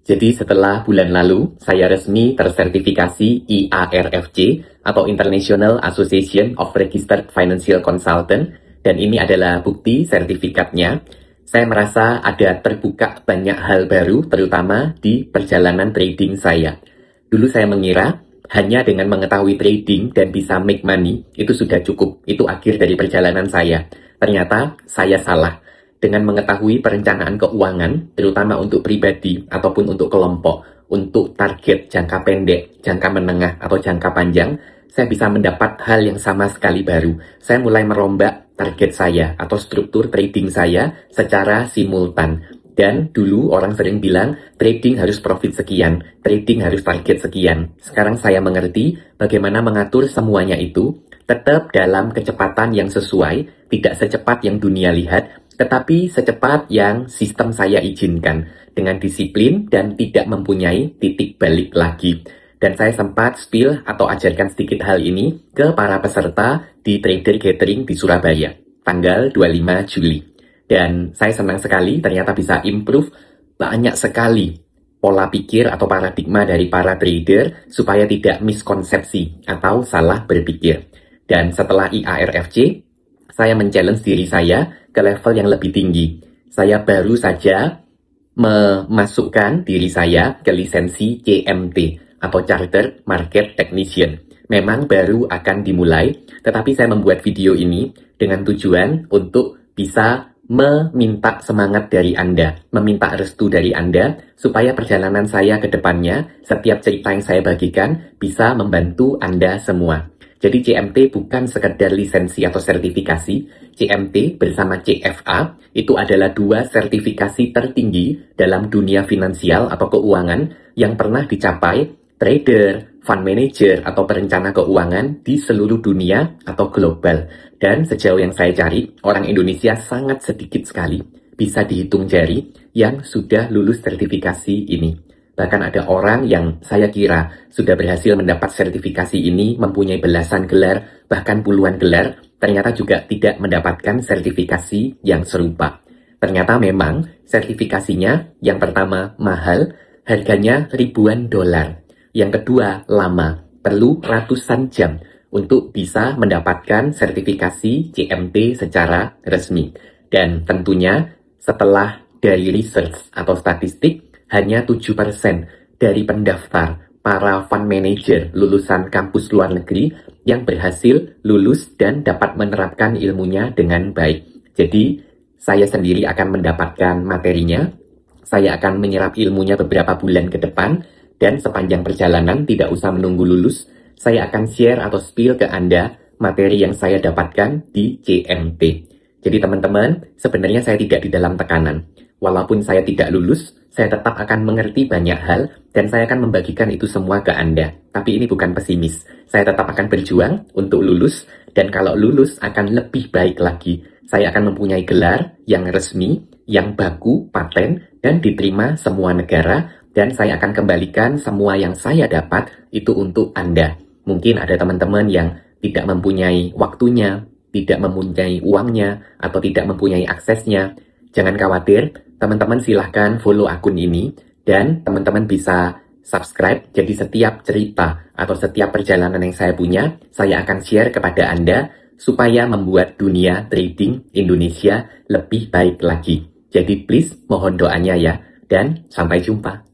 Jadi setelah bulan lalu, saya resmi tersertifikasi IARFC atau International Association of Registered Financial Consultant, dan ini adalah bukti sertifikatnya. Saya merasa ada terbuka banyak hal baru, terutama di perjalanan trading saya. Dulu saya mengira hanya dengan mengetahui trading dan bisa make money, itu sudah cukup. Itu akhir dari perjalanan saya. Ternyata saya salah. Dengan mengetahui perencanaan keuangan, terutama untuk pribadi ataupun untuk kelompok, untuk target jangka pendek, jangka menengah, atau jangka panjang, saya bisa mendapat hal yang sama sekali baru. Saya mulai merombak target saya atau struktur trading saya secara simultan. Dan dulu orang sering bilang, trading harus profit sekian, trading harus target sekian. Sekarang saya mengerti bagaimana mengatur semuanya itu, tetap dalam kecepatan yang sesuai, tidak secepat yang dunia lihat, tetapi secepat yang sistem saya izinkan, dengan disiplin dan tidak mempunyai titik balik lagi. Dan saya sempat spill atau ajarkan sedikit hal ini ke para peserta di Trader Gathering di Surabaya, tanggal 25 Juli. Dan saya senang sekali ternyata bisa improve banyak sekali pola pikir atau paradigma dari para trader supaya tidak miskonsepsi atau salah berpikir. Dan setelah IARFC, saya men-challenge diri saya ke level yang lebih tinggi. Saya baru saja memasukkan diri saya ke lisensi CMT atau Chartered Market Technician. Memang baru akan dimulai, tetapi saya membuat video ini dengan tujuan untuk bisa meminta semangat dari Anda, meminta restu dari Anda, supaya perjalanan saya ke depannya, setiap cerita yang saya bagikan, bisa membantu Anda semua. Jadi CMT bukan sekedar lisensi atau sertifikasi. CMT bersama CFA itu adalah dua sertifikasi tertinggi dalam dunia finansial atau keuangan yang pernah dicapai trader, fund manager, atau perencana keuangan di seluruh dunia atau global. Dan sejauh yang saya cari, orang Indonesia sangat sedikit sekali, bisa dihitung jari, yang sudah lulus sertifikasi ini. Bahkan ada orang yang saya kira sudah berhasil mendapat sertifikasi ini, mempunyai belasan gelar, bahkan puluhan gelar, ternyata juga tidak mendapatkan sertifikasi yang serupa. Ternyata memang sertifikasinya yang pertama mahal, harganya ribuan dolar. Yang kedua lama, perlu ratusan jam untuk bisa mendapatkan sertifikasi CMT secara resmi. Dan tentunya setelah dari research atau statistik, hanya 7% dari pendaftar para fund manager lulusan kampus luar negeri yang berhasil lulus dan dapat menerapkan ilmunya dengan baik. Jadi, saya sendiri akan mendapatkan materinya, saya akan menyerap ilmunya beberapa bulan ke depan, dan sepanjang perjalanan tidak usah menunggu lulus, saya akan share atau spill ke Anda materi yang saya dapatkan di CMT. Jadi teman-teman, sebenarnya saya tidak di dalam tekanan. Walaupun saya tidak lulus, saya tetap akan mengerti banyak hal dan saya akan membagikan itu semua ke Anda. Tapi ini bukan pesimis. Saya tetap akan berjuang untuk lulus dan kalau lulus akan lebih baik lagi. Saya akan mempunyai gelar yang resmi, yang baku, paten, dan diterima semua negara dan saya akan kembalikan semua yang saya dapat itu untuk Anda. Mungkin ada teman-teman yang tidak mempunyai waktunya, tidak mempunyai uangnya, atau tidak mempunyai aksesnya. Jangan khawatir, teman-teman silahkan follow akun ini dan teman-teman bisa subscribe. Jadi setiap cerita atau setiap perjalanan yang saya punya, saya akan share kepada Anda supaya membuat dunia trading Indonesia lebih baik lagi. Jadi please mohon doanya ya dan sampai jumpa.